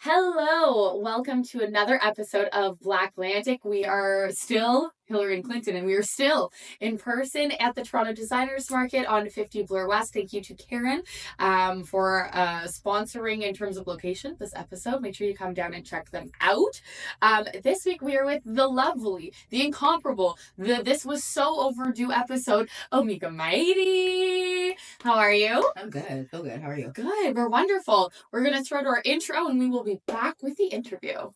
Hello, welcome to another episode of BlackLantic. We are still Hillary and Clinton, and we are still in person at the Toronto Designers Market on 50 Bloor West. Thank you to Karen for sponsoring in terms of location this episode. Make sure you come down and check them out. This week we are with the lovely, the incomparable, this was so overdue episode, Omega Mighty. How are you? I'm good. Feel good. How are you? Good. We're wonderful. We're going to throw to our intro and we will be back with the interview.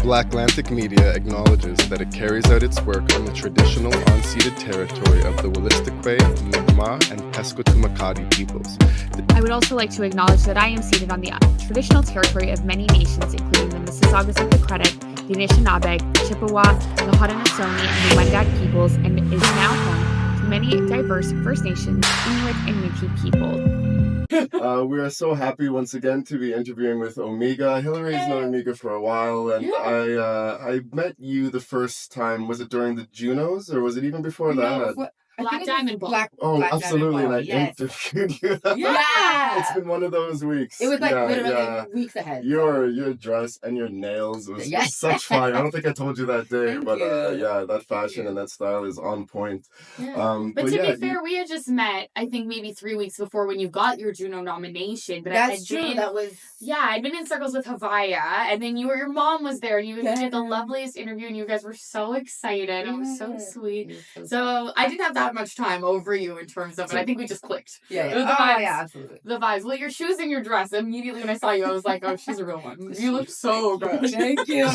BlackLantic Media acknowledges that it carries out its work on the traditional unceded territory of the Wolastoqey, Mi'kmaq, and Pescotawakami peoples. I would also like to acknowledge that I am seated on the traditional territory of many nations, including the Mississaugas of the Credit, the Anishinaabe, Chippewa, the Haudenosaunee, and the Wendat peoples, and is now home to many diverse First Nations, Inuit, and Métis people. We are so happy once again to be interviewing with Omega. Hillary's known Omega for a while, and I met you the first time. Was it during the Junos, or was it even before that? Black Diamond Ball. Black absolutely, and I interviewed you. Yeah. It's been one of those weeks. It was like literally weeks ahead. Your dress and your nails was such fire. I don't think I told you that day, but that fashion and that style is on point. Yeah. But to be fair, we had just met, I think maybe 3 weeks before when you got your Juno nomination. But that's true. I'd been in circles with Havaya, and then your mom was there, and you did the loveliest interview, and you guys were so excited. It was so sweet. So I didn't have that much time over you in terms of it. I think we just clicked. Absolutely. The vibes. Well, your shoes and your dress. Immediately when I saw you, I was like, oh, she's a real one. You look so good. Thank you.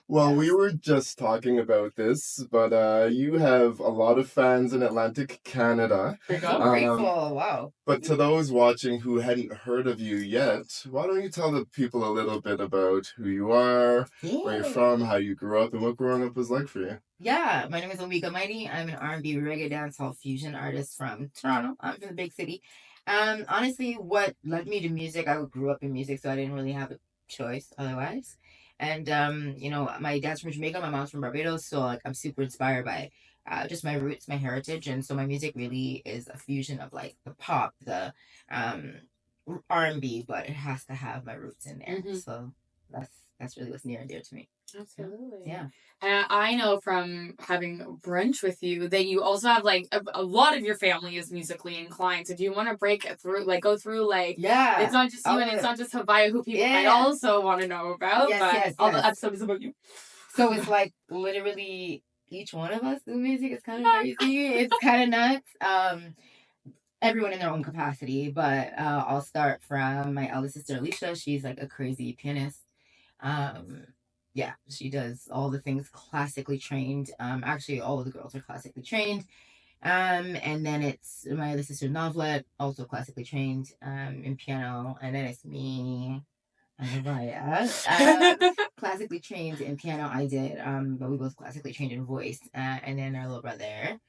Well, we were just talking about this, but you have a lot of fans in Atlantic Canada. Grateful. Wow. But to those watching who hadn't heard of you yet, why don't you tell the people a little bit about who you are, where you're from, how you grew up, and what growing up was like for you? Yeah, my name is Omega Mighty. I'm an R&B reggae dancehall fusion artist from Toronto. I'm from the big city. Honestly, what led me to music, I grew up in music, so I didn't really have a choice otherwise. And, my dad's from Jamaica, my mom's from Barbados, so like I'm super inspired by just my roots, my heritage. And so my music really is a fusion of like the pop, the R&B, but it has to have my roots in there. Mm-hmm. So that's really what's near and dear to me. Absolutely. Yeah. And I know from having brunch with you that you also have like a lot of your family is musically inclined. So do you want to go through it's not just you and it's not just Havaya who people might also want to know about, all the episodes about you. So it's like literally each one of us do music. It's kind of crazy. It's kind of nuts. Everyone in their own capacity, but I'll start from my eldest sister Alicia. She's like a crazy pianist. She does all the things classically trained. Actually, all of the girls are classically trained. And then it's my other sister Novelet, also classically trained in piano. And then it's me and Havaya, classically trained in piano. I did, but we both classically trained in voice. And then our little brother,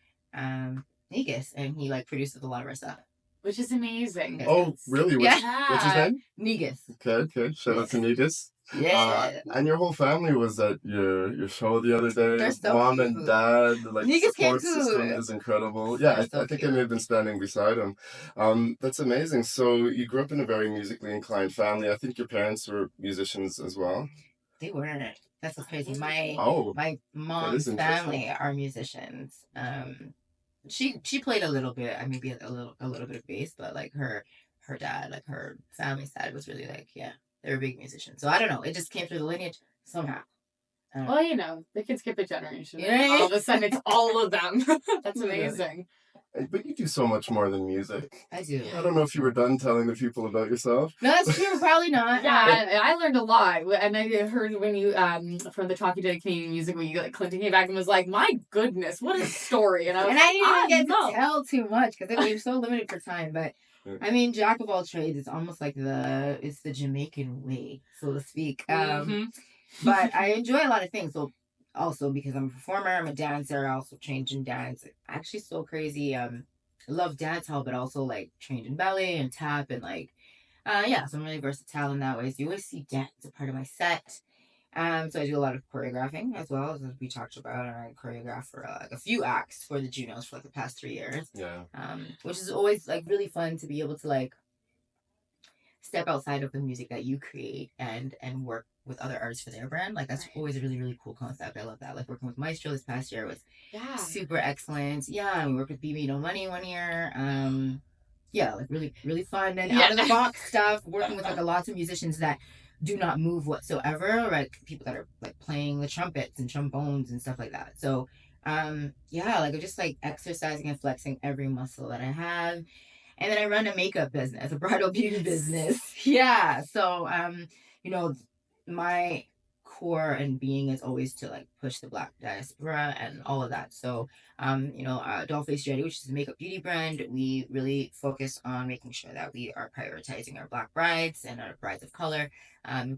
Negus, and he produces a lot of our stuff. Which is amazing. Oh, really? What's his name? Negus. Okay. Shout out to Negus. Yeah. And your whole family was at your show the other day. They're so Mom cute. and dad, support system too. is incredible. Yeah, I think I may have been standing beside him. That's amazing. So you grew up in a very musically inclined family. I think your parents were musicians as well. They weren't. That's what's crazy. My mom's family are musicians. She played a little bit, maybe a little bit of bass, but her dad, her family side was really they're a big musician. So I don't know. It just came through the lineage somehow. Well, they can skip a generation. Yeah. All of a sudden, it's all of them. That's amazing. But you do so much more than music. I do. I don't know if you were done telling the people about yourself. No, that's true. Probably not. Yeah, I learned a lot. And I heard when you, from the Talking to Canadian Music, when Clinton came back and was like, my goodness, what a story. And I didn't even get to tell too much because we were so limited for time. But jack of all trades, it's almost like it's the Jamaican way, so to speak. But I enjoy a lot of things. So also because I'm a performer, I'm a dancer, I also trained in dance. Actually so crazy. I love dance hall, but also trained in ballet and tap and so I'm really versatile in that way. So you always see dance a part of my set. So I do a lot of choreographing as well, as we talked about, and I choreographed for like a few acts for the Junos for like the past 3 years. Yeah. Which is always like really fun to be able to like step outside of the music that you create and work with other artists for their brand. Like that's always a really, really cool concept. I love that. Like working with Maestro this past year was super excellent. Yeah, and we worked with BB No Money 1 year. Yeah, like really, really fun and out of the box stuff. Working with like a lots of musicians that do not move whatsoever, like people that are like playing the trumpets and trombones and stuff like that. So yeah, like I'm just like exercising and flexing every muscle that I have. And then I run a makeup business, a bridal beauty business. Yeah. So you know, my core and being is always to like push the Black diaspora and all of that. So Dollface Jetty, which is a makeup beauty brand, we really focus on making sure that we are prioritizing our Black brides and our brides of color,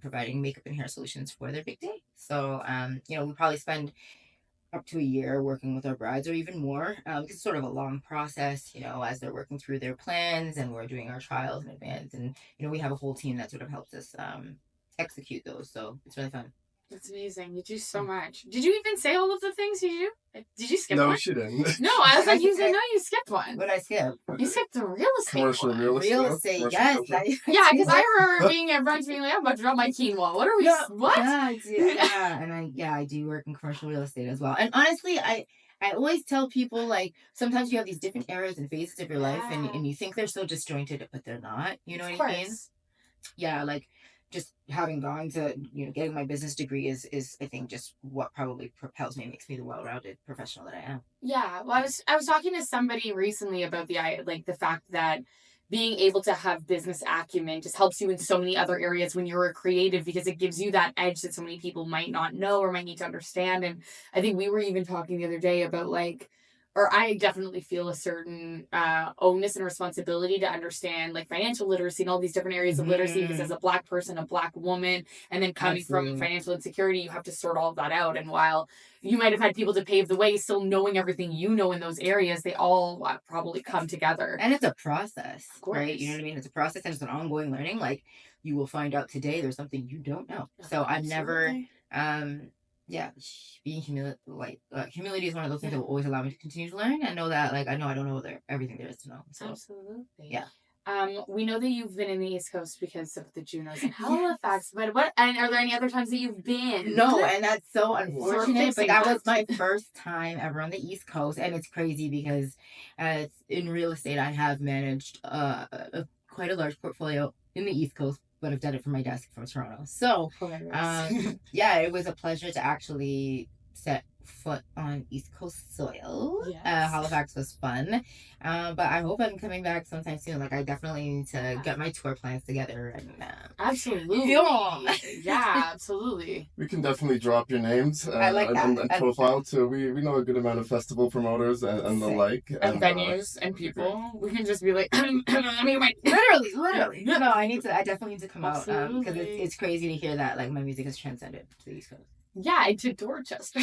providing makeup and hair solutions for their big day. So we probably spend up to a year working with our brides or even more. It's sort of a long process, as they're working through their plans, and we're doing our trials in advance. And, we have a whole team that sort of helps us execute those. So it's really fun. That's amazing. You do so much. Did you even say all of the things you do? Did you skip one? No, she didn't. No, I was like, you said no, you skipped one. What did I skip? You skipped the real estate Commercial one. real estate. Real estate, yes. Yeah, because I remember being at brunch being like, I'm about to drop my quinoa. What are we? What? Yeah, I do. Yeah, and I do work in commercial real estate as well. And honestly, I always tell people, like, sometimes you have these different eras and phases of your life, and you think they're so disjointed, but they're not. You know what I mean? Yeah, like, just having gone to, getting my business degree is I think just what probably propels me and makes me the well-rounded professional that I am. Yeah, well, I was talking to somebody recently about the fact that being able to have business acumen just helps you in so many other areas when you're a creative, because it gives you that edge that so many people might not know or might need to understand. And I think we were even talking the other day about or I definitely feel a certain onus and responsibility to understand like financial literacy and all these different areas of literacy, because as a Black person, a Black woman, and then coming from financial insecurity, you have to sort all of that out. And while you might have had people to pave the way, still knowing everything in those areas, they all probably come together. And it's a process, right? You know what I mean? It's a process, and it's an ongoing learning. Like, you will find out today there's something you don't know. So I've never... being humility is one of those things that will always allow me to continue to learn and know that, like, I don't know everything there is to know. So, absolutely. Yeah. We know that you've been in the East Coast because of the Junos in Halifax, but are there any other times that you've been? No, and that's so unfortunate, but that was my first time ever on the East Coast, and it's crazy because in real estate, I have managed quite a large portfolio in the East Coast, but I've done it from my desk from Toronto. So, it was a pleasure to actually set foot on East Coast soil. Yes. Halifax was fun. But I hope I'm coming back sometime soon. Like, I definitely need to get my tour plans together. And absolutely. Yeah, absolutely. We can definitely drop your names I like that. and profile too. We know a good amount of festival promoters and the like. And venues and people. We can just be like, literally. No, I definitely need to come out because it's crazy to hear that like my music has transcended to the East Coast. Yeah, to Dorchester.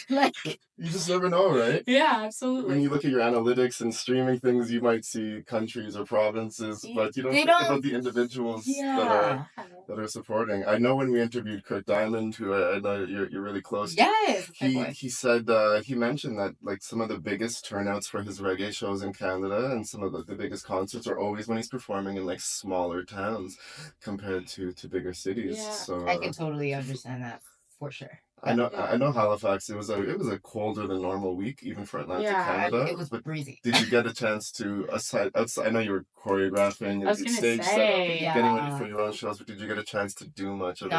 Like, you just never know, right? Yeah, absolutely. When you look at your analytics and streaming things, you might see countries or provinces, but you don't think about the individuals that are supporting. I know when we interviewed Kurt Diamond, who I know you're really close to. Yes. He said he mentioned that like some of the biggest turnouts for his reggae shows in Canada and some of the biggest concerts are always when he's performing in like smaller towns compared to bigger cities. Yeah. So I can totally understand that. For sure. I know Halifax. It was a colder than normal week, even for Atlantic Canada. It was breezy. Did you get a chance to outside? I know you were choreographing and stage setup, getting ready for your own shows, but did you get a chance to do much of it?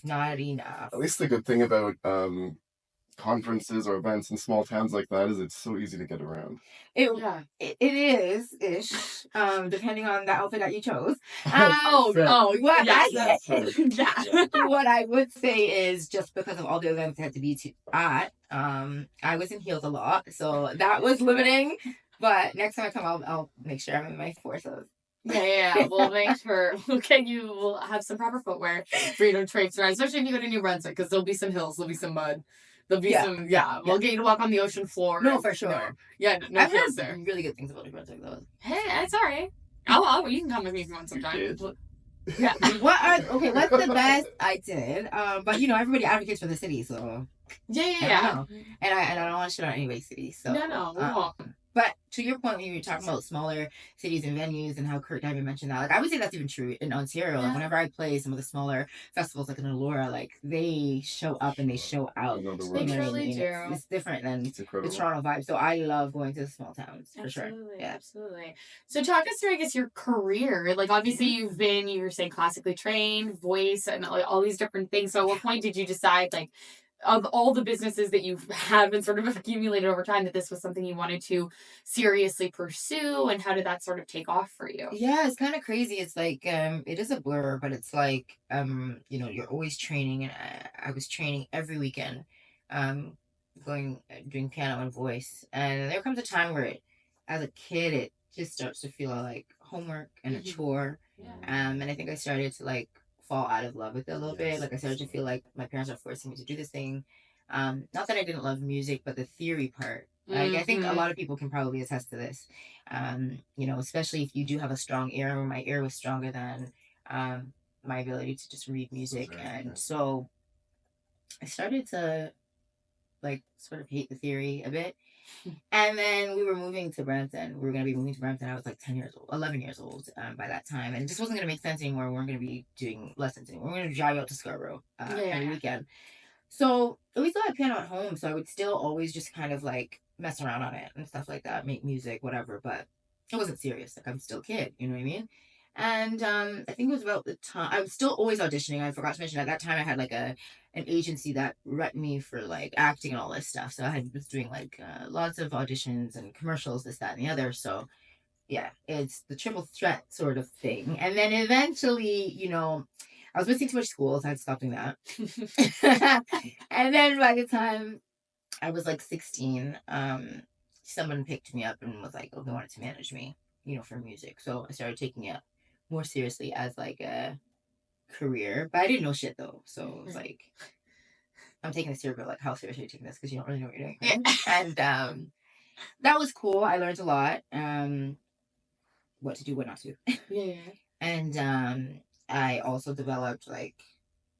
Not enough. At least the good thing about conferences or events in small towns like that is it's so easy to get around. It is ish, depending on the outfit that you chose. What I would say is just because of all the events I had to be at, I was in heels a lot, so that was limiting. But next time I come, I'll make sure I'm in my forces. Yeah. We'll make sure. Okay, you will have some proper footwear for you to traipse around, especially if you go to New Brunswick, because there'll be some hills, there'll be some mud. There'll be we'll get you to walk on the ocean floor. No, for sure. I've heard really good things about New Brunswick, though. Hey, that's all right. You can come with me if you want sometime. Yeah. What's the best I did? But you know, everybody advocates for the city, so I don't know. And I don't want to shit on any big city. So No, we won't. But to your point, when you were talking about smaller cities and venues and how Kurt Diamond mentioned that, like I would say that's even true in Ontario. Like whenever I play some of the smaller festivals, like in Allura, like they show up and they show out. They truly do. It's different than the Toronto vibe. So I love going to the small towns for sure. Yeah, Absolutely. So talk us through, I guess, your career. Like obviously you were saying classically trained, voice, and all these different things. So at what point did you decide, like, of all the businesses that you have and sort of accumulated over time, that this was something you wanted to seriously pursue, and how did that sort of take off for you? Yeah, it's kind of crazy. It's like it is a blur, but it's like you know, you're always training, and I was training every weekend, doing piano and voice, and there comes a time where as a kid, it just starts to feel like homework and a chore, and I think I started to like fall out of love with it a little bit. Like I started to feel like my parents are forcing me to do this thing. Not that I didn't love music, but the theory part. Like I think a lot of people can probably attest to this. You know, especially if you do have a strong ear. My ear was stronger than my ability to just read music, and so I started to like sort of hate the theory a bit. And then we were moving to Brampton. We were going to be moving to Brampton. I was like 11 years old by that time. And it just wasn't going to make sense anymore. We weren't going to be doing lessons anymore. We were going to drive out to Scarborough every weekend. So we still had piano at home. So I would still always just kind of like mess around on it and stuff like that, make music, whatever. But it wasn't serious. Like I'm still a kid, you know what I mean? And I think it was about the time I was still always auditioning. I forgot to mention at that time I had like an agency that rep me for like acting and all this stuff. So was doing like lots of auditions and commercials, this, that, and the other. So yeah, it's the triple threat sort of thing. And then eventually, you know, I was missing too much school, so I had to stop doing that. And then by the time I was like 16, someone picked me up and was like, oh, they wanted to manage me, you know, for music. So I started taking it more seriously as like a career. But I didn't know shit though. So it was like, I'm taking this serious, but like, how serious are you taking this? Because you don't really know what you're doing. Right? And that was cool. I learned a lot. What to do, what not to. And I also developed like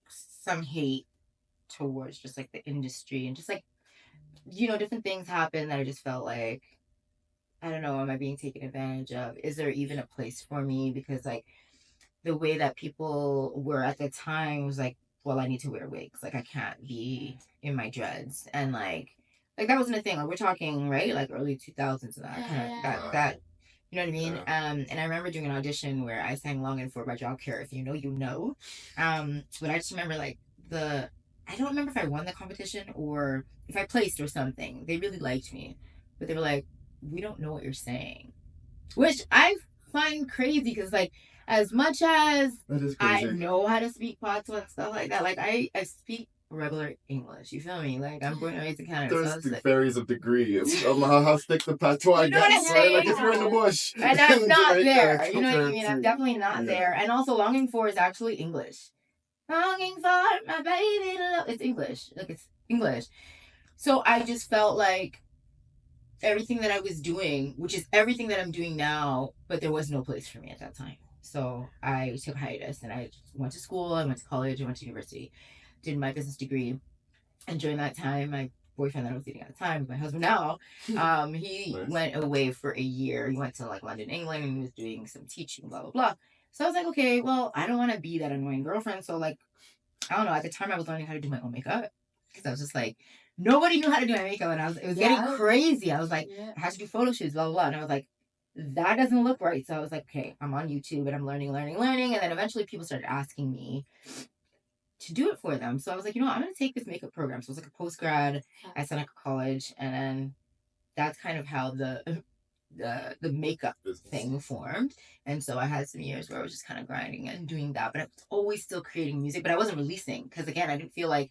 some hate towards just like the industry and just like, you know, different things happen that I just felt like, I don't know, am I being taken advantage of? Is there even a place for me? Because like the way that people were at the time was like, well, I need to wear wigs. Like I can't be in my dreads. And like that wasn't a thing. Like we're talking, right? Like early 2000s and that you know what I mean? And I remember doing an audition where I sang Long and For by Job Care. If you know, you know. But I just remember like I don't remember if I won the competition or if I placed or something. They really liked me. But they were like, we don't know what you're saying. Which I find crazy because like as much as I know how to speak patois and stuff like that, like I speak regular English. You feel me? Like I'm born and raised in Canada. There's the varies of degree. It's how thick the patois you know what I'm gets, saying? right? Like if you're in the bush. And I'm not there. You know what I mean? I'm definitely not there. And also Longing For is actually English. Longing for my baby to love. It's English. Like it's English. So I just felt like everything that I was doing, which is everything that I'm doing now, but there was no place for me at that time. So I took hiatus and I went to school, I went to college, I went to university, did my business degree. And during that time, my boyfriend that I was dating at the time, my husband now, he went away for a year. He went to like London, England, and he was doing some teaching, blah, blah, blah. So I was like, okay, well, I don't want to be that annoying girlfriend. So like, I don't know, at the time I was learning how to do my own makeup. Because I was just like, nobody knew how to do my makeup. And it was getting crazy. I was like, I had to do photo shoots, blah, blah, blah. And I was like, that doesn't look right. So I was like, okay, I'm on YouTube and I'm learning. And then eventually people started asking me to do it for them. So I was like, you know what? I'm going to take this makeup program. So it was like a post-grad at Seneca College. And then that's kind of how the makeup thing formed. And so I had some years where I was just kind of grinding and doing that. But I was always still creating music. But I wasn't releasing. Because again, I didn't feel like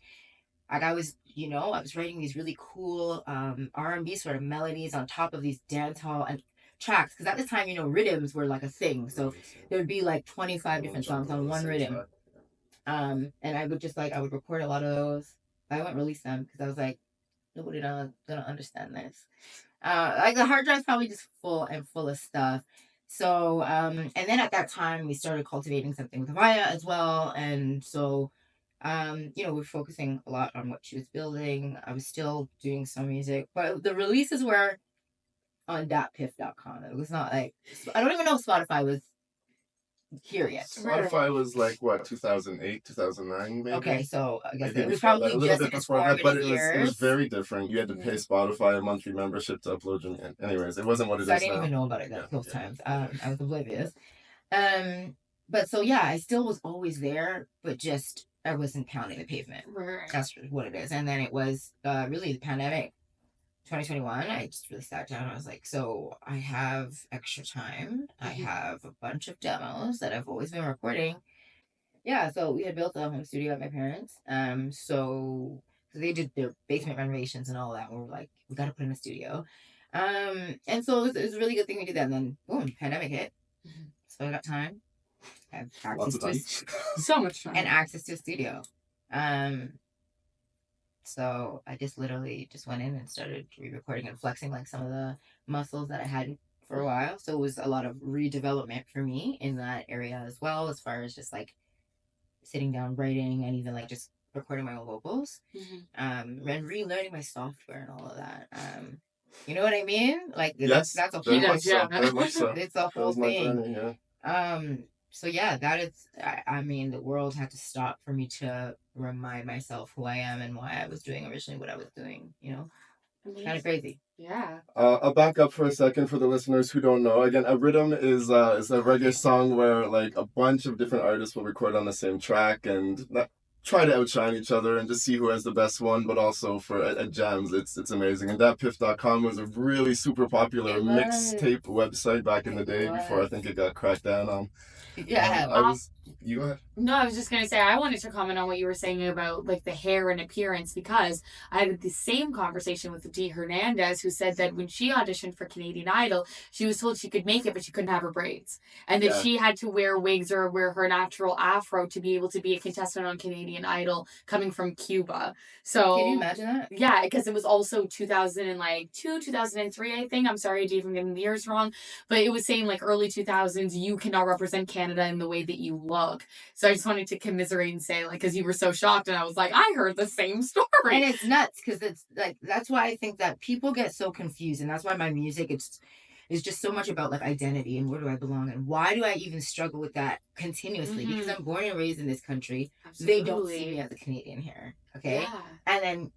I was, you know, I was writing these really cool R&B sort of melodies on top of these dance hall and tracks. Because at the time, you know, rhythms were like a thing. So there would be like 25 different songs on one rhythm. And I would record a lot of those. I wouldn't release them because I was like, nobody gonna understand this. Like the hard drive's probably just full of stuff So, and then at that time, we started cultivating something with Maya as well. And so, we're focusing a lot on what she was building. I was still doing some music, but the releases were on .piff.com. It was not like, I don't even know if Spotify was here yet. Spotify was like what, 2008, 2009, maybe. Okay, so I guess Maybe it was before that, probably a little just bit in its before that, but formative it was years. very different. You had to pay Spotify a monthly membership to upload your. Anyways, it wasn't what it So I is didn't now. even know about it those times. I was oblivious. But so yeah, I still was always there, but just I wasn't pounding the pavement. Right. That's what it is. And then it was really the pandemic, 2021. I just really sat down. I was like, so I have extra time. I have a bunch of demos that I've always been recording. Yeah, so we had built a home studio at my parents. So they did their basement renovations and all that. And we were like, we got to put in a studio. And so it was a really good thing we did that. And then boom, pandemic hit. So I got time. I have access to so much time and access to a studio. So I just literally just went in and started re-recording and flexing like some of the muscles that I had for a while. So it was a lot of redevelopment for me in that area as well, as far as just like sitting down writing and even like just recording my own vocals. And relearning my software and all of that. You know what I mean? Like yes, that's a very whole much so. Very much so. It's a whole That was my thing. journey, yeah. So yeah, that is. I mean, the world had to stop for me to remind myself who I am and why I was doing originally what I was doing. You know, kind of crazy. Yeah. I'll back up for a second for the listeners who don't know. Again, a rhythm is a reggae song where like a bunch of different artists will record on the same track and try to outshine each other and just see who has the best one. But also for at jams, it's amazing. And thatpiff.com was a really super popular mixtape website back in the day before I think it got cracked down on. Yeah. You go ahead. No, I was just going to say, I wanted to comment on what you were saying about like the hair and appearance, because I had the same conversation with Dee Hernandez, who said that when she auditioned for Canadian Idol, she was told she could make it, but she couldn't have her braids. And that she had to wear wigs or wear her natural afro to be able to be a contestant on Canadian Idol coming from Cuba. So can you imagine that? Yeah, because it was also 2002, 2003, I think. I'm sorry, Dee, if I'm getting the years wrong. But it was saying like early 2000s, you cannot represent Canada in the way that you look. So I just wanted to commiserate and say, like, because you were so shocked, and I was like, I heard the same story. And it's nuts, because it's like, that's why I think that people get so confused, and that's why my music, it's just so much about like identity and where do I belong and why do I even struggle with that continuously, because I'm born and raised in this country. Absolutely. They don't see me as a Canadian here, okay? Yeah. And then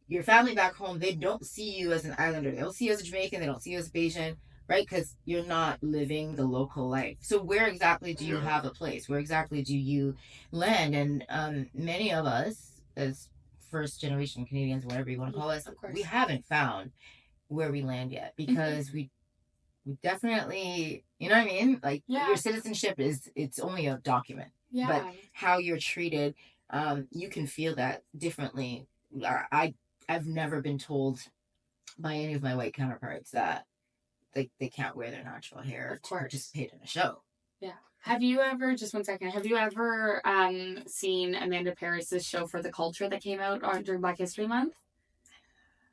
your family back home, they don't see you as an islander. They don't see you as a Jamaican. They don't see you as a Bayesian. Right? Because you're not living the local life. So where exactly do you have a place? Where exactly do you land? And many of us, as first generation Canadians, whatever you want to call us, we haven't found where we land yet, because we definitely, you know what I mean? Like your citizenship it's only a document. Yeah. But how you're treated, you can feel that differently. I've never been told by any of my white counterparts that they can't wear their natural hair to participate in a show. Yeah. Have you ever, just one second, have you ever seen Amanda Paris's show For the Culture that came out during Black History Month?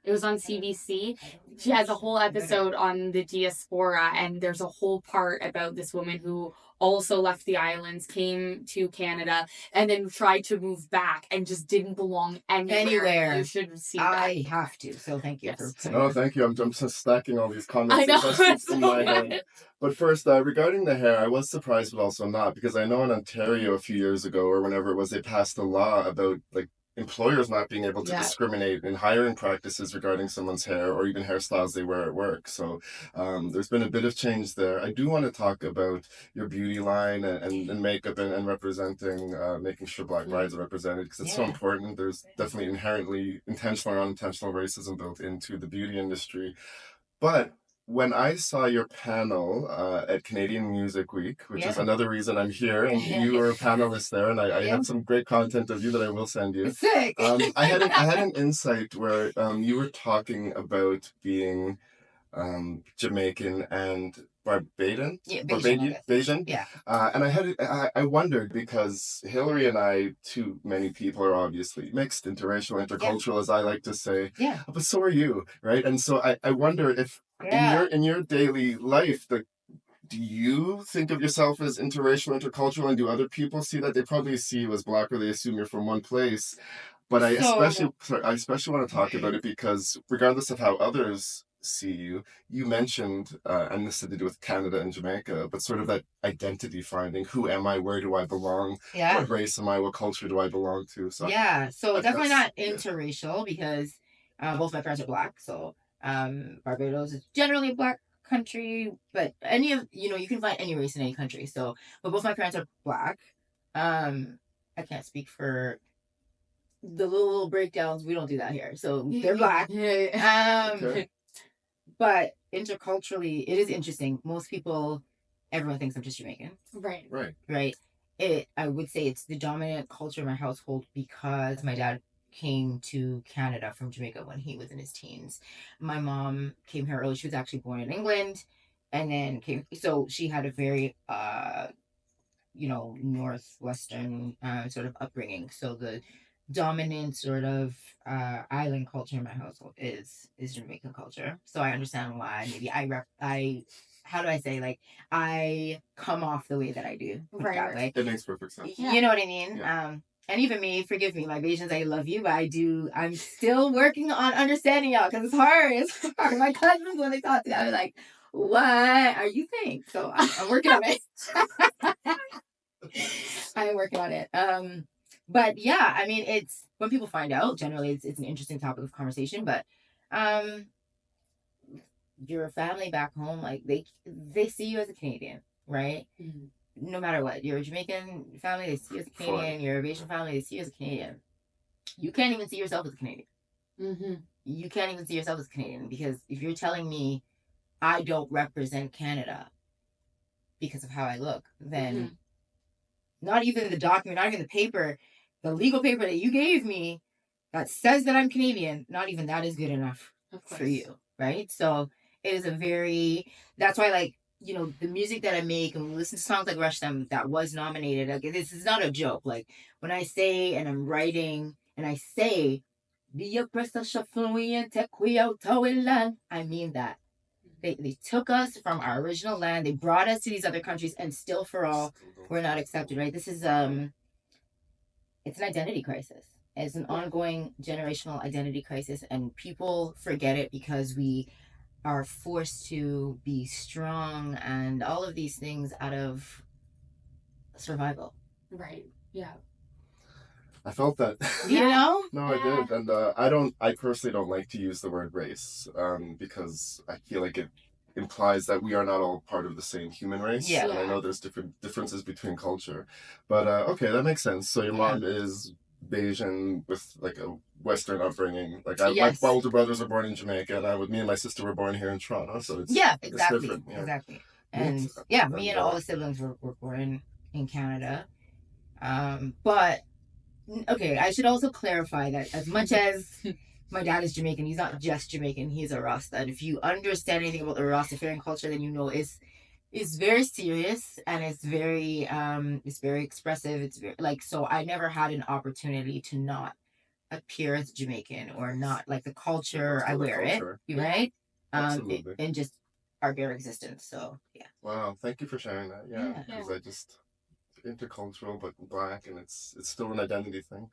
It was on CBC. She has a whole episode on the diaspora, and there's a whole part about this woman who also left the islands, came to Canada, and then tried to move back and just didn't belong anywhere. You should see that. I have to, so thank you. Yes. No, thank you. I'm just stacking all these comments. I know. In my head. But first, regarding the hair, I was surprised, but also not, because I know in Ontario a few years ago, or whenever it was, they passed a law about like employers not being able to discriminate in hiring practices regarding someone's hair or even hairstyles they wear at work. So there's been a bit of change there. I do want to talk about your beauty line and makeup and representing, making sure Black brides are represented, because it's so important. There's definitely inherently intentional or unintentional racism built into the beauty industry. But when I saw your panel at Canadian Music Week, which is another reason I'm here, and you were a panelist there, and I have some great content of you that I will send you. Sick. I had an insight where you were talking about being Jamaican and Barbadian? Yeah, Bayesian? Yeah. And I wondered, because Hillary and I, too many people are obviously mixed, interracial, intercultural, as I like to say. Yeah. But so are you, right? And so I wonder if in your daily life, do you think of yourself as interracial, intercultural, and do other people see that? They probably see you as Black, or they assume you're from one place. But So, I especially want to talk about it because regardless of how others see you, you mentioned, and this had to do with Canada and Jamaica, but sort of that identity finding. Who am I? Where do I belong? yeah. What race am I? What culture do I belong to? So Yeah, so definitely that's, not interracial because both my parents are Black. So Barbados is generally a Black country, but any of, you can find any race in any country. So, but both my parents are Black. I can't speak for the little breakdowns. We don't do that here. So they're Black. Okay. But interculturally, it is interesting. Most people, everyone thinks I'm just Jamaican. Right. Right. I would say it's the dominant culture in my household because my dad came to Canada from Jamaica when he was in his teens. My mom came here early. She was actually born in England and then came. So she had a very, northwestern sort of upbringing. So the dominant sort of island culture in my household is Jamaican culture. So I understand why maybe I how do I say, like, I come off the way that I do. Put it that way. It makes perfect sense. You know what I mean? Yeah. And even me, forgive me, my Bajans, I love you, but I'm still working on understanding y'all because it's hard. It's hard. My cousins, when they talk to me, I'm like, what are you saying? So I'm working on it. I'm working on it. But yeah, I mean, it's when people find out, generally it's an interesting topic of conversation, but your family back home, like they see you as a Canadian, right? Mm-hmm. No matter what. You're a Jamaican family, they see you as a Canadian. You're a Asian family, they see you as a Canadian. You can't even see yourself as a Canadian. Mm-hmm. You can't even see yourself as Canadian because if you're telling me I don't represent Canada because of how I look, then not even the document, not even the paper, the legal paper that you gave me that says that I'm Canadian, not even that is good enough for you, right? So it is that's why, like, the music that I make and we listen to songs like Rush Them that was nominated, like, this is not a joke. Like, when I say and I'm writing and I say, be oppressor shuffle we and take we out our land, I mean that. They took us from our original land, they brought us to these other countries, and still for all, we're not accepted, right? This is it's an identity crisis. It's an ongoing generational identity crisis, and people forget it because we are forced to be strong and all of these things out of survival. Right. Yeah. I felt that. No, I did, and I personally don't like to use the word race, because I feel like it implies that we are not all part of the same human race. Yeah. And I know there's different differences between culture, but okay, that makes sense. So your mom is Bayesian with like a Western upbringing. Like my older brothers are born in Jamaica, and me and my sister were born here in Toronto. So it's exactly, it's different. Yeah. Exactly. And me and all the siblings were born in Canada. But okay, I should also clarify that as much as my dad is Jamaican, he's not just Jamaican, he's a Rasta. And if you understand anything about the Rastafarian culture, then you know it's very serious and it's very expressive. It's very, like, so I never had an opportunity to not appear as Jamaican or not, like, the culture, I wear it, right? Absolutely. And just our bare existence. So yeah. Wow, thank you for sharing that. Yeah, because I just intercultural but Black, and it's still an identity thing.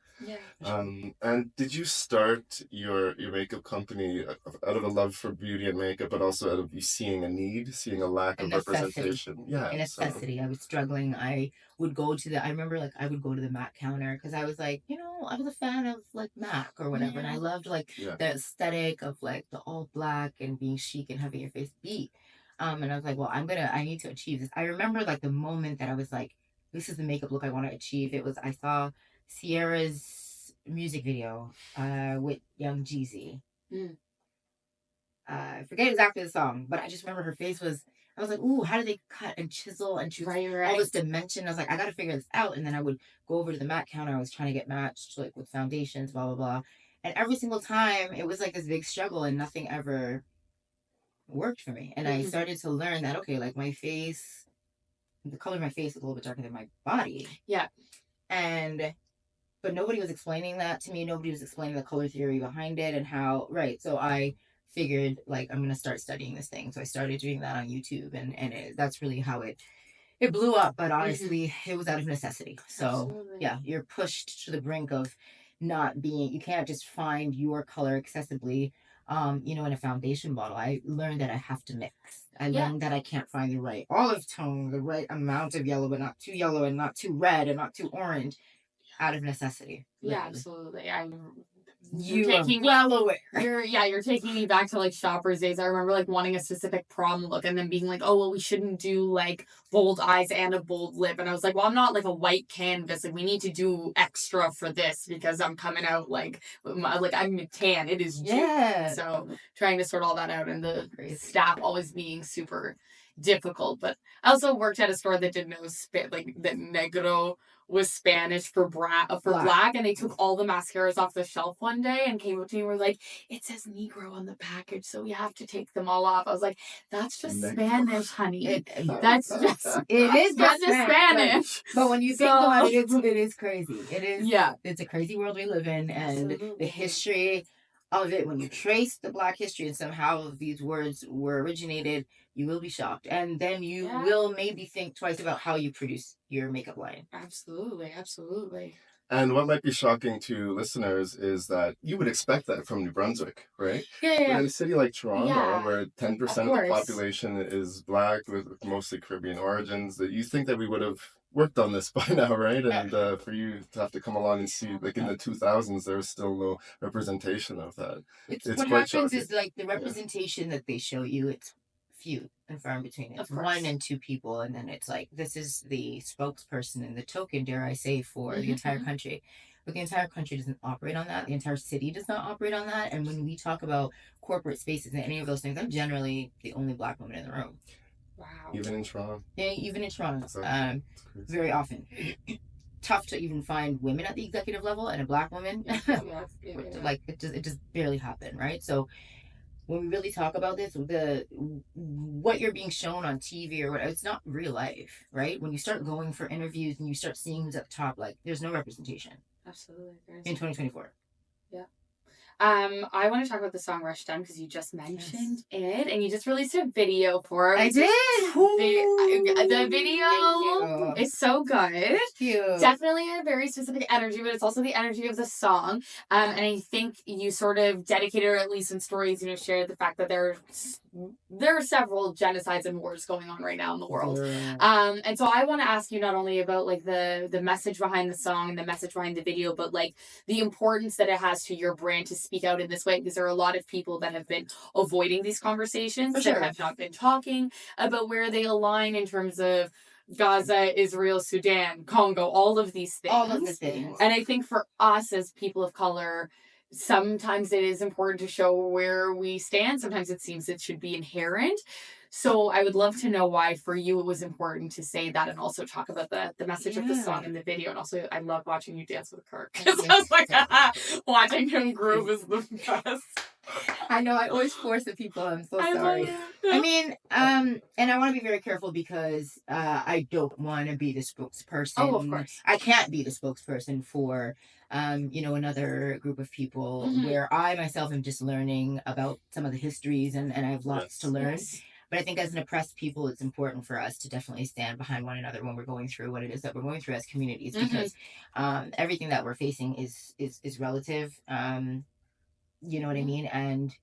And did you start your makeup company out of a love for beauty and makeup, but also out of you seeing a lack of representation? Yeah, a necessity. I was struggling. I would go to I remember, like, I would go to the MAC counter because I was like, I was a fan of, like, MAC or whatever, and I loved, like, the aesthetic of, like, the all black and being chic and having your face beat. And I was like, well, I need to achieve this. I remember, like, the moment that I was like, this is the makeup look I want to achieve. It was, I saw Sierra's music video with Young Jeezy. I forget exactly the song, but I just remember her face I was like, ooh, how do they cut and chisel and choose all this dimension? I was like, I got to figure this out. And then I would go over to the MAC counter. I was trying to get matched, like, with foundations, blah, blah, blah. And every single time it was like this big struggle and nothing ever worked for me. And I started to learn that, okay, like, my face, the color of my face is a little bit darker than my body. Yeah. But nobody was explaining that to me. Nobody was explaining the color theory behind it and how, right. So I figured like I'm gonna start studying this thing. So I started doing that on YouTube, and that's really how it blew up. But honestly, it was out of necessity. So Absolutely. yeah, you're pushed to the brink of not being. You can't just find your color accessibly. In a foundation bottle. I learned that I have to mix. I learned that I can't find the right olive tone, the right amount of yellow, but not too yellow and not too red and not too orange, out of necessity. Yeah, Literally. absolutely. You are well aware. You're taking me back to like Shoppers days. I remember like wanting a specific prom look and then being like, oh well, we shouldn't do like bold eyes and a bold lip. And I was like, well, I'm not like a white canvas. Like we need to do extra for this because I'm coming out like I'm tan. It is June. So trying to sort all that out, and the staff always being super difficult. But I also worked at a store that didn't know that negro was Spanish for black, and they took all the mascaras off the shelf one day and came up to me and were like, it says Negro on the package, so we have to take them all off. I was like, that's just Spanish, honey. That's just Spanish. But when you think about it, it is crazy. It is. Yeah. It's a crazy world we live in, and the history of it, when you trace the Black history and somehow these words were originated, you will be shocked. And then you will maybe think twice about how you produce your makeup line. Absolutely. And what might be shocking to listeners is that you would expect that from New Brunswick, right? Yeah. But in a city like Toronto, where 10% of the population is Black with mostly Caribbean origins, that you think that we would have worked on this by now, right? And for you to have to come along and see, like in the 2000s, there was still no representation of that. It's what happens shocking. Is like the representation that they show you, it's few and far in between. It's 1 and 2 people, and then it's like, this is the spokesperson and the token, dare I say, for the entire country. But the entire country doesn't operate on that. The entire city does not operate on that. And when we talk about corporate spaces and any of those things, I'm generally the only Black woman in the room. Wow. Even in Toronto. Yeah, even in Toronto. Very often. Tough to even find women at the executive level, and a Black woman. Like it just barely happen, right? So when we really talk about this, what you're being shown on TV or whatever, it's not real life, right? When you start going for interviews and you start seeing who's at the top, like there's no representation. Absolutely. In 2024. Yeah. I want to talk about the song Rush Down because you just mentioned it, and you just released a video for it. I did. The video is so good. Cute. Definitely a very specific energy, but it's also the energy of the song. And I think you sort of dedicated, or at least in stories, shared the fact that there are several genocides and wars going on right now in the world. And so I want to ask you not only about like the message behind the song and the message behind the video, but like the importance that it has to your brand to speak out in this way, because there are a lot of people that have been avoiding these conversations, that have not been talking about where they align in terms of Gaza, Israel, Sudan, Congo, all of these things. All of the things. And I think for us as people of color, sometimes it is important to show where we stand. Sometimes it seems it should be inherent. So I would love to know why for you it was important to say that, and also talk about the message of the song and the video. And also I love watching you dance with Kirk. Because I was like, watching him groove is the best. I know, I always force the people. I'm so sorry. I mean, and I want to be very careful because I don't want to be the spokesperson. Oh, of course. I can't be the spokesperson for another group of people where I myself am just learning about some of the histories, and I have lots to learn. Yes. But I think as an oppressed people, it's important for us to definitely stand behind one another when we're going through what it is that we're going through as communities, because everything that we're facing is relative. You know what I mean? And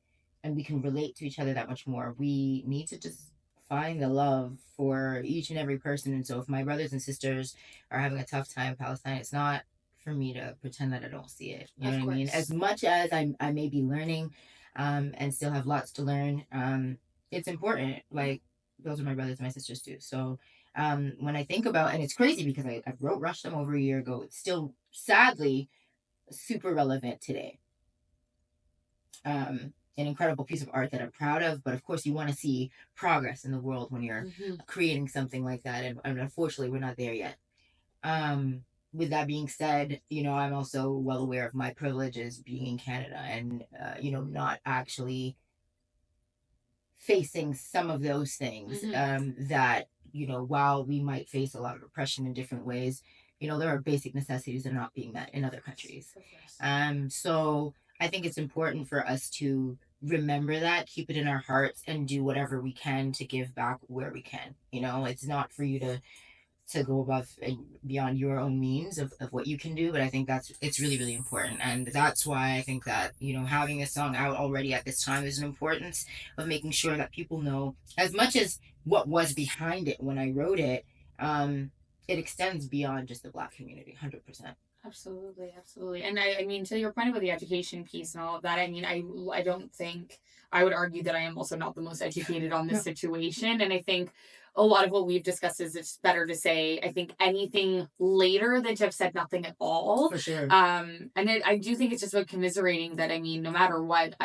we can relate to each other that much more. We need to just find the love for each and every person. And so if my brothers and sisters are having a tough time in Palestine, it's not for me to pretend that I don't see it. You know what I mean? As much as I may be learning and still have lots to learn, it's important. Like, those are my brothers and my sisters too. So when I think about, and it's crazy because I wrote Rush Them over a year ago, it's still sadly super relevant today. An incredible piece of art that I'm proud of, but of course you want to see progress in the world when you're creating something like that, and unfortunately we're not there yet. With that being said, I'm also well aware of my privileges being in Canada, and not actually facing some of those things that while we might face a lot of oppression in different ways, there are basic necessities that are not being met in other countries. So I think it's important for us to remember that, keep it in our hearts, and do whatever we can to give back where we can. It's not for you to go above and beyond your own means of what you can do, but I think it's really, really important. And that's why I think that having a song out already at this time is an importance of making sure that people know as much as what was behind it when I wrote it. It extends beyond just the Black community, 100%. Absolutely, absolutely. And I mean, to your point about the education piece and all of that, I mean, I don't think, I would argue that I am also not the most educated on this situation. And I think a lot of what we've discussed is it's better to say, I think, anything later than to have said nothing at all. For sure. And I do think it's just about commiserating that, I mean, no matter what,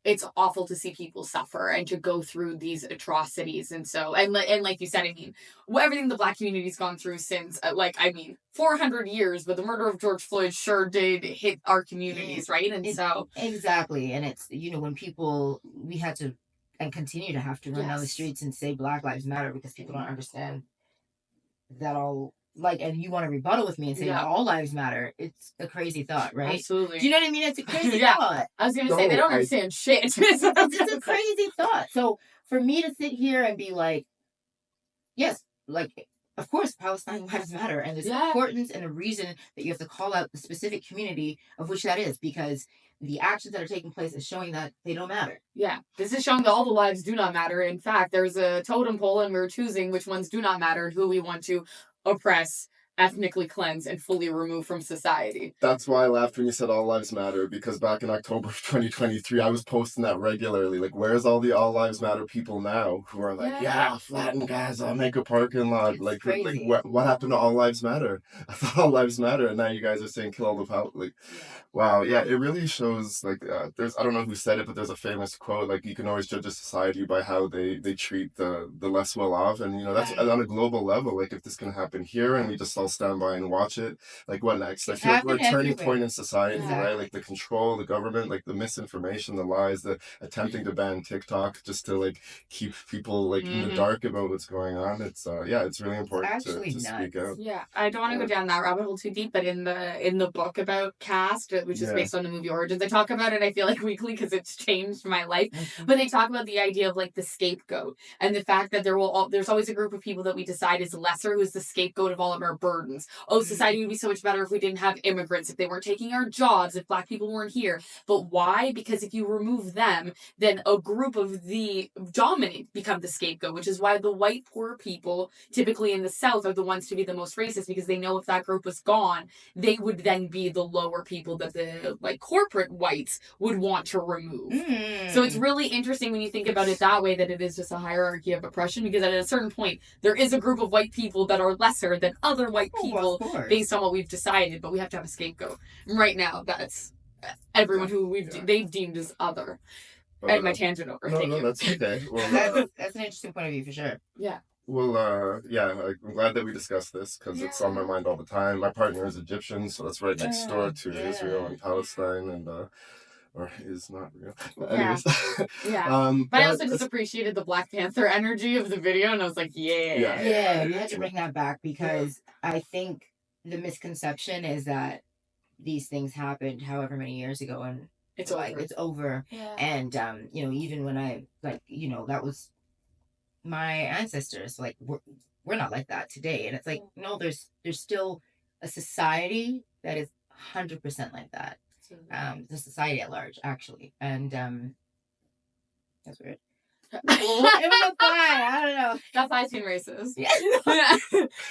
it's awful to see people suffer and to go through these atrocities. And so, and like you said, I mean, everything the Black community's gone through since, 400 years, but the murder of George Floyd sure did hit our communities, right? And so. Exactly. And it's, when we had to and continue to have to run down the streets and say Black Lives Matter because people don't understand that all. And you want to rebuttal with me and say all lives matter. It's a crazy thought, right? Absolutely. Do you know what I mean? It's a crazy thought. I was going to say, they don't understand shit. It's a crazy thought. So for me to sit here and be like, yes, of course, Palestine lives matter. And there's importance and a reason that you have to call out the specific community of which that is, because the actions that are taking place is showing that they don't matter. Yeah, this is showing that all the lives do not matter. In fact, there's a totem pole and we're choosing which ones do not matter, who we want to oppress, ethnically cleanse, and fully remove from society. That's why I laughed when you said all lives matter, because back in October of 2023, I was posting that regularly. Where's all the all lives matter people now who are flatten Gaza, make a parking lot. What happened to all lives matter? I thought all lives matter, and now you guys are saying kill all the power. Wow, yeah, it really shows, there's, I don't know who said it, but there's a famous quote, you can always judge a society by how they treat the less well off, and, that's on a global level. If this can happen here, and we just all stand by and watch it, what next? I feel like we're a turning point in society, right? The control, the government, the misinformation, the lies, the attempting to ban TikTok just to, keep people, in the dark about what's going on. It's, it's really important to speak out. Yeah, I don't want to go down that rabbit hole too deep, but in the book about Caste, which is based on the movie Origins, I talk about it, I feel weekly because it's changed my life. But they talk about the idea of the scapegoat and the fact that there's always a group of people that we decide is lesser, who is the scapegoat of all of our burdens. Oh, society would be so much better if we didn't have immigrants, if they weren't taking our jobs, if Black people weren't here. But why? Because if you remove them, then a group of the dominant become the scapegoat, which is why the white poor people, typically in the South, are the ones to be the most racist, because they know if that group was gone, they would then be the lower people that the corporate whites would want to remove. So it's really interesting when you think about it that way, that it is just a hierarchy of oppression, because at a certain point there is a group of white people that are lesser than other white people based on what we've decided, but we have to have a scapegoat. Right now, that's everyone who they've deemed as other. And my tangent over. No, that's okay. Well, that's an interesting point of view for sure. Yeah. Well, I'm glad that we discussed this, because it's on my mind all the time. My partner is Egyptian, so that's right next door to Israel and Palestine, and or is not real. But anyways. But I also just appreciated the Black Panther energy of the video, and I was like, yeah, you had to bring that back, because I think the misconception is that these things happened however many years ago, and it's over. Yeah. And even when I that was my ancestors, we're not like that today. And it's no, there's still a society that is 100% like that. The society at large, actually. And that's weird. It was fine. I don't know. That's I seen racist. Yeah.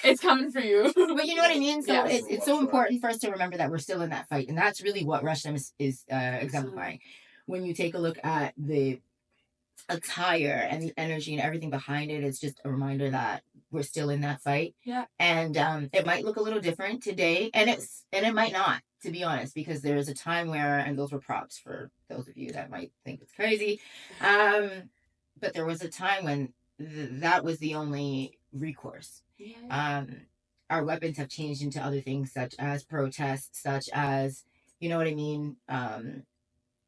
It's coming for you. But you know what I mean? So it's so important for us to remember that we're still in that fight. And that's really what Rushdom is exemplifying. When you take a look at the attire and the energy and everything behind it, it's just a reminder that we're still in that fight. Yeah. And it might look a little different today, and it might not, to be honest, because there was a time where, and those were props for those of you that might think it's crazy, but there was a time when that was the only recourse. Our weapons have changed into other things, such as protests, such as, you know what I mean,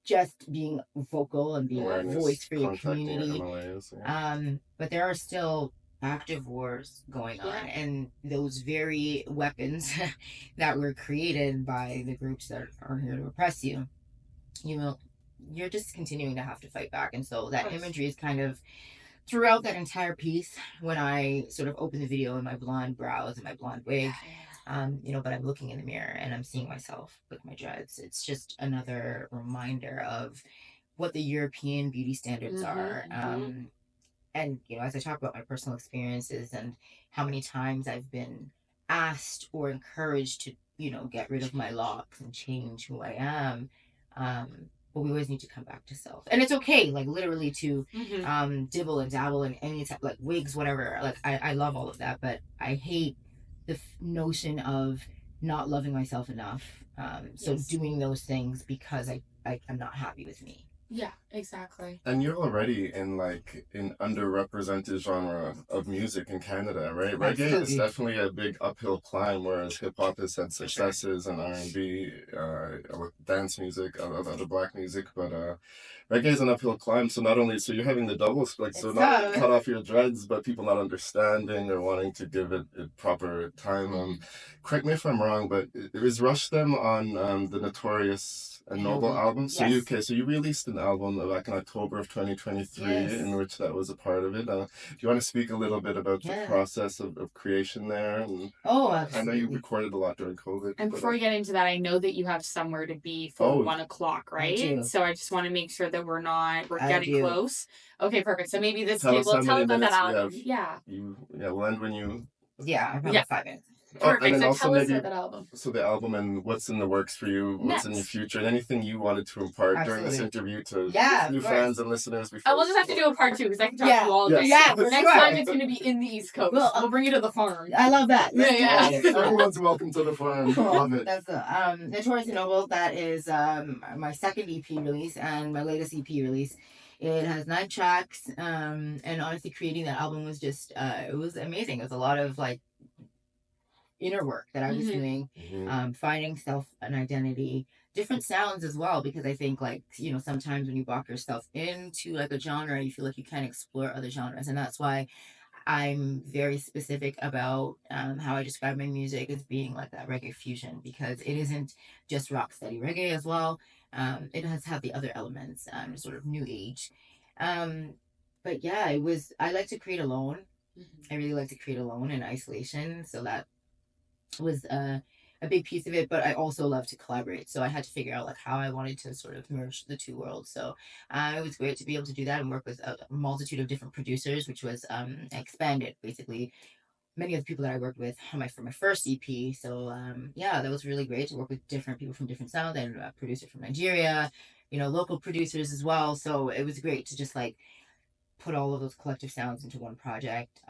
just being vocal and being a voice for your community. But there are still active wars going on, and those very weapons that were created by the groups that are here to oppress you, you're just continuing to have to fight back. And so that imagery is kind of throughout that entire piece. When I sort of open the video in my blonde brows and my blonde wig, but I'm looking in the mirror and I'm seeing myself with my dreads. It's just another reminder of what the European beauty standards are. And, as I talk about my personal experiences and how many times I've been asked or encouraged to, get rid of my locks and change who I am. But we always need to come back to self. And it's okay, like literally to dibble and dabble in any type, like wigs, whatever. Like I love all of that, but I hate the notion of not loving myself enough. So doing those things because I'm not happy with me. Yeah, exactly. And you're already in underrepresented genre of music in Canada, right? Reggae is definitely a big uphill climb, whereas hip hop has had successes and R&B, dance music, other black music, but reggae is an uphill climb. So you're having the double, not cut off your dreads, but people not understanding or wanting to give it proper time. Correct me if I'm wrong, but it was Rush them on the Notorious and Noble album. So you released an album back in October of 2023, in which that was a part of it. Do you want to speak a little bit about the process of creation there? And absolutely. I know you recorded a lot during COVID. And before we get into that, I know that you have somewhere to be for 1 o'clock, right? So I just want to make sure that we're getting close. Okay, perfect. So maybe this table, tell about that album. We'll end when you... Yeah, I have 5 minutes. Perfect. So tell us about that album. So the album and what's in the works for you, what's in your future, and anything you wanted to impart during this interview to new fans and listeners before. We'll just have to do a part 2 because I can talk to you all day. Next time it's going to be in the East Coast. We'll bring you to the farm. I love that. Everyone's welcome to the farm. Love it. That's Notorious and Noble. That is my second EP release and my latest EP release. It has 9 tracks, and honestly, creating that album was just it was amazing. It was a lot of inner work that I was doing, finding self and identity, different sounds as well, because I think sometimes when you box yourself into a genre, you feel like you can't explore other genres, and that's why I'm very specific about how I describe my music as being like that reggae fusion, because it isn't just rock steady reggae as well. It has had the other elements, sort of new age. But yeah, I like to create alone. I really like to create alone in isolation, so that was a big piece of it. But I also love to collaborate, so I had to figure out how I wanted to sort of merge the two worlds. So it was great to be able to do that and work with a multitude of different producers, which was expanded basically many of the people that I worked with for my first EP. So that was really great to work with different people from different sounds, and a producer from Nigeria, local producers as well. So it was great to just put all of those collective sounds into one project.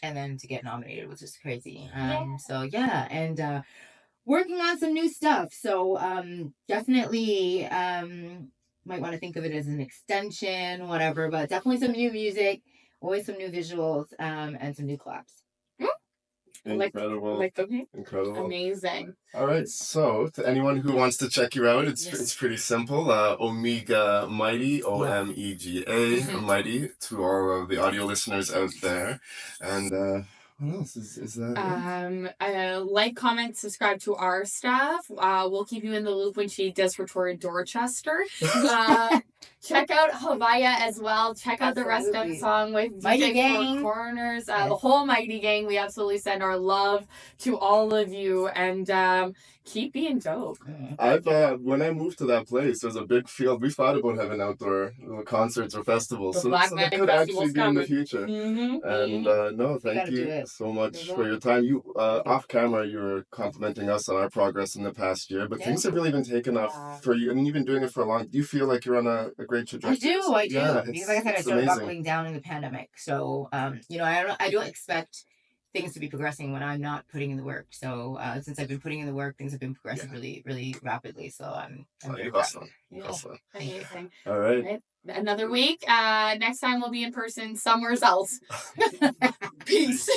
And then to get nominated was just crazy. And working on some new stuff. So definitely might want to think of it as an extension, whatever, but definitely some new music, always some new visuals, and some new collabs. Incredible. Incredible. Amazing. All right. So to anyone who wants to check you out, it's pretty simple. Omega Mighty, OMEGA Mighty, to all of the audio listeners out there. And what else is that? Like, comment, subscribe to our stuff. We'll keep you in the loop when she does her tour in Dorchester. Check out Havaya as well. Check out the rest of the song with Mighty DJ Gang. Four Corners. The whole Mighty Gang. We absolutely send our love to all of you, and keep being dope. When I moved to that place, there's a big field. We thought about having outdoor concerts or festivals, so that could actually be in the future. And thank you so much for your time. You off camera, you were complimenting us on our progress in the past year, but things have really been taken off for you. I mean, you've been doing it for a long. Do you feel like you're on a great trajectory? I do. Yeah, because like I said, I started buckling down in the pandemic, so I don't expect things to be progressing when I'm not putting in the work. So since I've been putting in the work, things have been progressing really, really rapidly. So I'm very proud. Awesome. Amazing. All right. Another week. Next time we'll be in person somewhere else. Peace.